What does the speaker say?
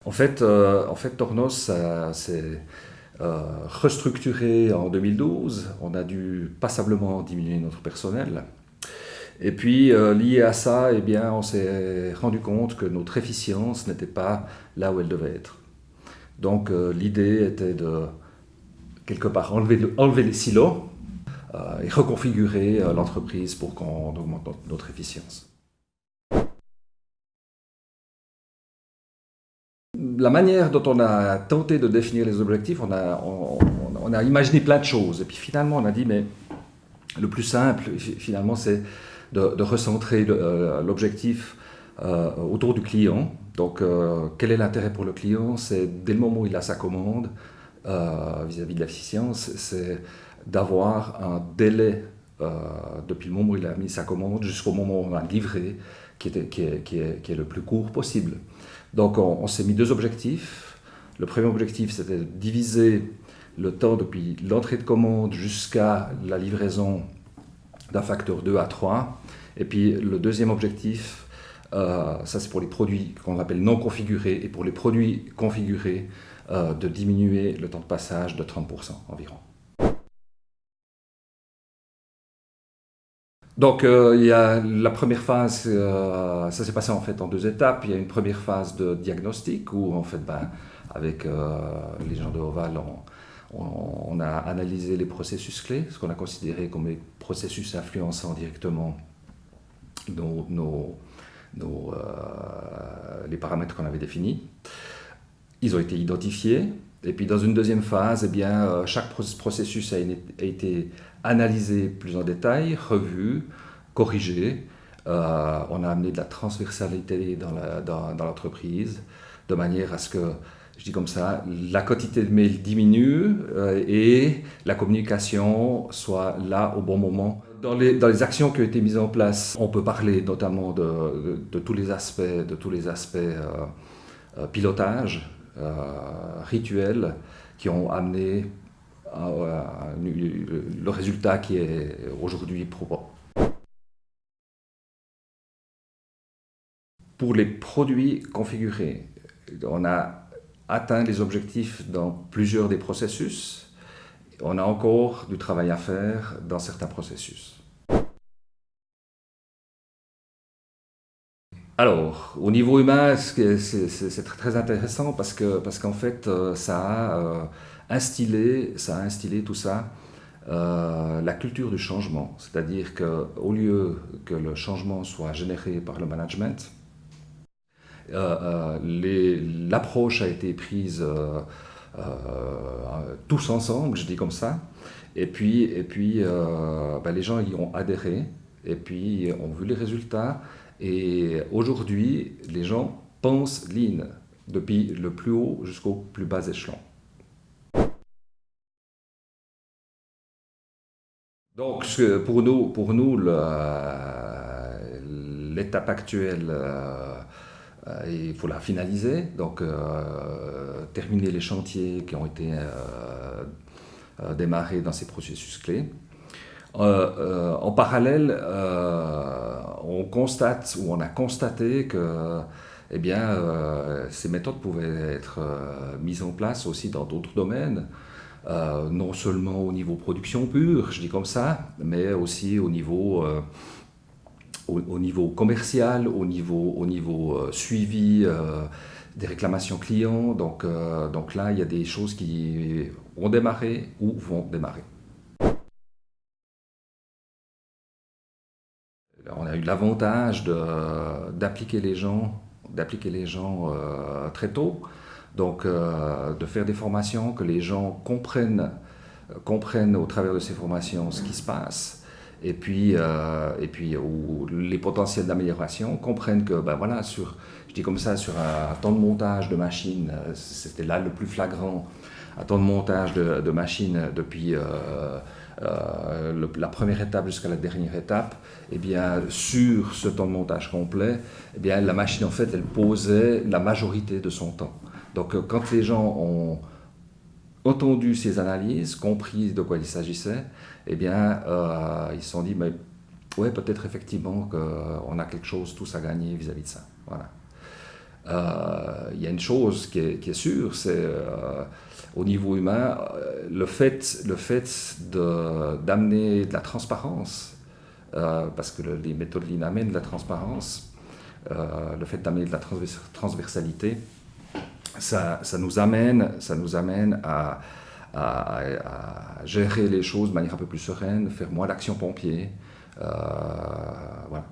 En fait, Tornos s'est restructuré en 2012. On a dû passablement diminuer notre personnel. Et puis, lié à ça, eh bien, on s'est rendu compte que notre efficience n'était pas là où elle devait être. Donc, l'idée était de, quelque part, enlever les silos et reconfigurer l'entreprise pour qu'on augmente notre efficience. La manière dont on a tenté de définir les objectifs, on a imaginé plein de choses. Et puis finalement, on a dit, mais le plus simple, finalement, c'est de recentrer l'objectif autour du client. Donc, quel est l'intérêt pour le client? C'est dès le moment où il a sa commande, vis-à-vis de l'efficience, c'est d'avoir un délai depuis le moment où il a mis sa commande jusqu'au moment où on a livré qui est le plus court possible. Donc on s'est mis deux objectifs. Le premier objectif, c'était de diviser le temps depuis l'entrée de commande jusqu'à la livraison d'un facteur 2 à 3. Et puis le deuxième objectif, ça c'est pour les produits qu'on appelle non configurés, et pour les produits configurés, de diminuer le temps de passage de 30% environ. Donc il y a la première phase, ça s'est passé en fait en deux étapes. Il y a une première phase de diagnostic où en fait, avec les gens de Oval, on a analysé les processus clés, ce qu'on a considéré comme les processus influençant directement nos, nos, les paramètres qu'on avait définis. Ils ont été identifiés. Et puis dans une deuxième phase, eh bien, chaque processus a été analysé plus en détail, revu, corrigé. On a amené de la transversalité dans l'entreprise, de manière à ce que, je dis comme ça, la quantité de mails diminue et la communication soit là au bon moment. Dans les actions qui ont été mises en place, on peut parler notamment de tous les aspects pilotage, rituels, qui ont amené le résultat qui est aujourd'hui probant. Pour les produits configurés, on a atteint les objectifs dans plusieurs des processus. On a encore du travail à faire dans certains processus. Alors, au niveau humain, c'est très intéressant parce qu'en fait, ça a instillé tout ça, la culture du changement. C'est-à-dire qu'au lieu que le changement soit généré par le management, l'approche a été prise tous ensemble, je dis comme ça, et puis les gens y ont adhéré, et puis ont vu les résultats, et aujourd'hui, les gens pensent Lean, depuis le plus haut jusqu'au plus bas échelon. Donc, pour nous l'étape actuelle, il faut la finaliser, donc terminer les chantiers qui ont été démarrés dans ces processus clés. En parallèle, on a constaté que ces méthodes pouvaient être mises en place aussi dans d'autres domaines, non seulement au niveau production pure, je dis comme ça, mais aussi au niveau commercial, au niveau suivi des réclamations clients. Donc là, il y a des choses qui ont démarré ou vont démarrer. On a eu l'avantage d'appliquer les gens, très tôt, donc de faire des formations, que les gens comprennent au travers de ces formations ce qui se passe, et puis où les potentiels d'amélioration, comprennent que, voilà, je dis comme ça, sur un temps de montage de machine, c'était là le plus flagrant, un temps de montage de machine depuis la première étape jusqu'à la dernière étape, eh bien, sur ce temps de montage complet, eh bien, la machine, en fait, elle posait la majorité de son temps. Donc, quand les gens ont entendu ces analyses, compris de quoi il s'agissait, eh bien, ils se sont dit, mais ouais, peut-être effectivement qu'on a quelque chose tous à gagner vis-à-vis de ça. Voilà. Il y a une chose qui est sûre, c'est au niveau humain, le fait d'amener de la transparence, parce que les méthodes Lean amènent de la transparence, le fait d'amener de la transversalité, ça nous amène à gérer les choses de manière un peu plus sereine, faire moins d'action pompier. Voilà.